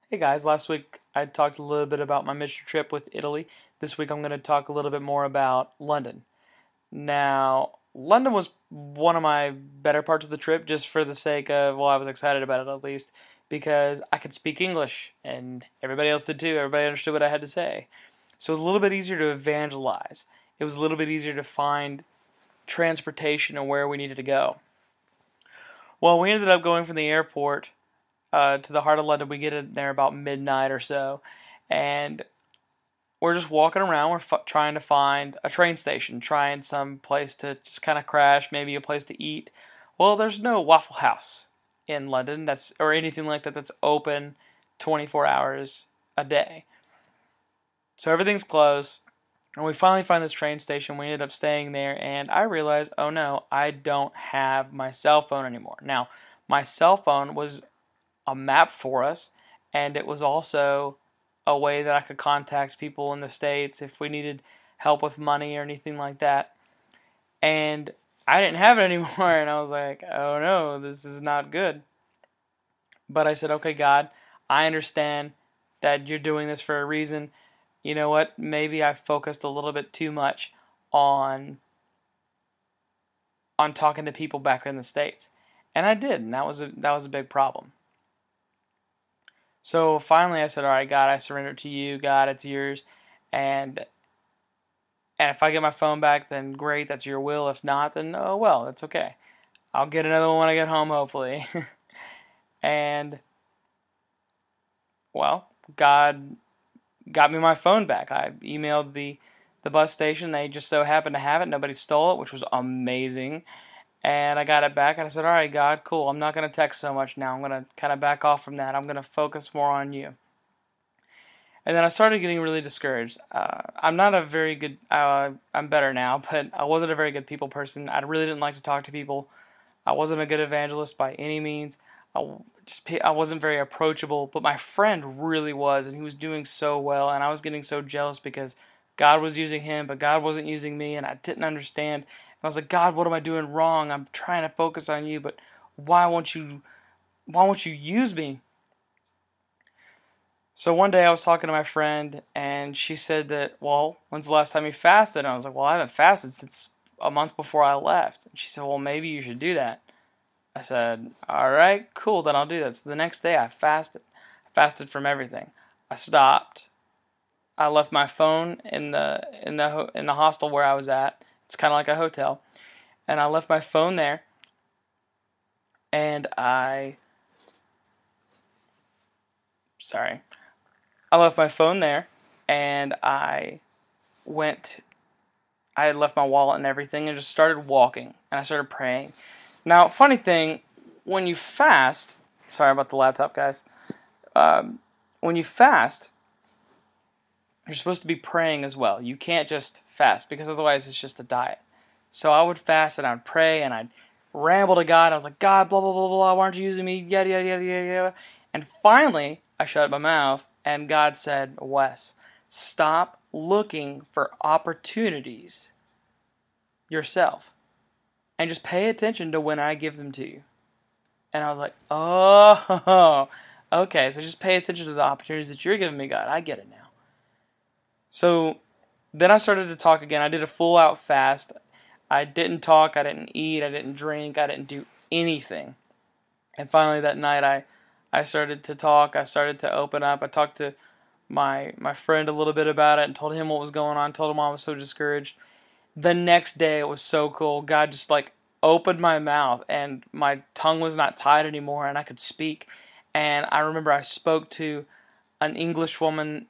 Hey guys, last week I talked a little bit about my mission trip with Italy. This week I'm going to talk a little bit more about London. Now, London was one of my better parts of the trip just for the sake of, well, I was excited about it at least, because I could speak English and everybody else did too. Everybody understood what I had to say. So it was a little bit easier to evangelize. It was a little bit easier to find transportation and where we needed to go. Well, we ended up going from the airport to the heart of London. We get in there about midnight or so, and we're just walking around. We're trying to find a train station, trying some place to just kind of crash, maybe a place to eat. Well, there's no Waffle House in London that's or anything like that that's open 24 hours a day. So everything's closed. And we finally find this train station. We ended up staying there, and I realized, oh no, I don't have my cell phone anymore. Now, my cell phone was a map for us, and it was also a way that I could contact people in the States if we needed help with money or anything like that. And I didn't have it anymore, and I was like, oh no, this is not good. But I said, okay, God, I understand that you're doing this for a reason. You know what? Maybe I focused a little bit too much on talking to people back in the States. And I did, and that was a big problem. So finally I said, all right, God, I surrender it to you. God, it's yours. And if I get my phone back, then great, that's your will. If not, then oh well, that's okay. I'll get another one when I get home, hopefully. And well, God got me my phone back. I emailed the bus station. They just so happened to have it. Nobody stole it, which was amazing. And I got it back, and I said, all right, God, cool. I'm not going to text so much now. I'm going to kind of back off from that. I'm going to focus more on you. And then I started getting really discouraged. I'm not a very good, I'm better now, but I wasn't a very good people person. I really didn't like to talk to people. I wasn't a good evangelist by any means. I wasn't very approachable, but my friend really was, and he was doing so well, and I was getting so jealous because God was using him, but God wasn't using me, and I didn't understand. And I was like, God, what am I doing wrong? I'm trying to focus on you, but why won't you use me? So one day I was talking to my friend, and she said that, well, when's the last time you fasted? And I was like, well, I haven't fasted since a month before I left. And she said, well, maybe you should do that. I said, all right, cool, then I'll do that. So the next day I fasted. I fasted from everything. I stopped. I left my phone in the hostel where I was at. It's kind of like a hotel. And I left my phone there, and sorry. I left my phone there, and went, I had left my wallet and everything, and just started walking, and I started praying. Now, funny thing, when you fast, sorry about the laptop, guys. When you fast, you're supposed to be praying as well. You can't just fast, because otherwise it's just a diet. So I would fast, and I would pray, and I'd ramble to God. I was like, God, blah, blah, blah, blah, why aren't you using me? Yada, yada, yada, yada, yada. And finally, I shut my mouth, and God said, Wes, stop looking for opportunities yourself, and just pay attention to when I give them to you. And I was like, oh, okay, so just pay attention to the opportunities that you're giving me, God. I get it now. So then I started to talk again. I did a full out fast. I didn't talk, I didn't eat, I didn't drink, I didn't do anything. And finally that night I started to talk, I started to open up. I talked to my friend a little bit about it and told him what was going on, told him I was so discouraged. The next day it was so cool. God just like opened my mouth, and my tongue was not tied anymore, and I could speak. And I remember I spoke to an English woman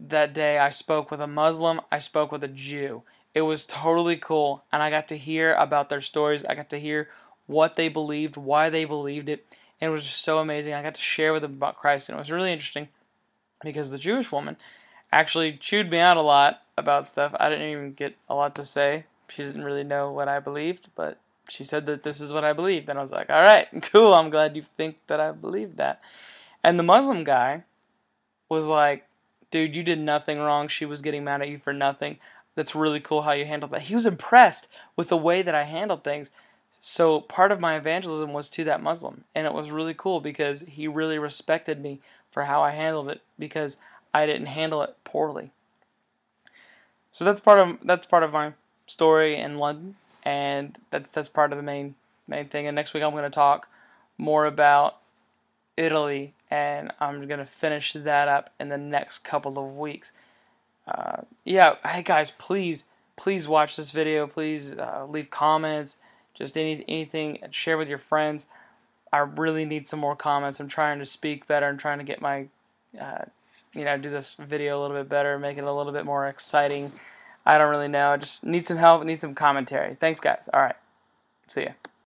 that day. I spoke with a Muslim, I spoke with a Jew. It was totally cool, and I got to hear about their stories. I got to hear what they believed, why they believed it, and it was just so amazing. I got to share with them about Christ, and it was really interesting because the Jewish woman actually chewed me out a lot about stuff. I didn't even get a lot to say. She didn't really know what I believed, but she said that this is what I believed, and I was like, all right, cool, I'm glad you think that I believed that. And the Muslim guy was like, dude, you did nothing wrong. She was getting mad at you for nothing. That's really cool how you handled that. He was impressed with the way that I handled things. So part of my evangelism was to that Muslim, and it was really cool because he really respected me for how I handled it because I didn't handle it poorly. So that's part of my story in London, and that's part of the main thing. And next week I'm going to talk more about Italy, and I'm going to finish that up in the next couple of weeks. Yeah, hey guys, please watch this video. Please leave comments, just anything, and share with your friends. I really need some more comments. I'm trying to speak better. I'm trying to get my, do this video a little bit better, make it a little bit more exciting. I don't really know. I just need some help. Need some commentary. Thanks, guys. All right. See ya.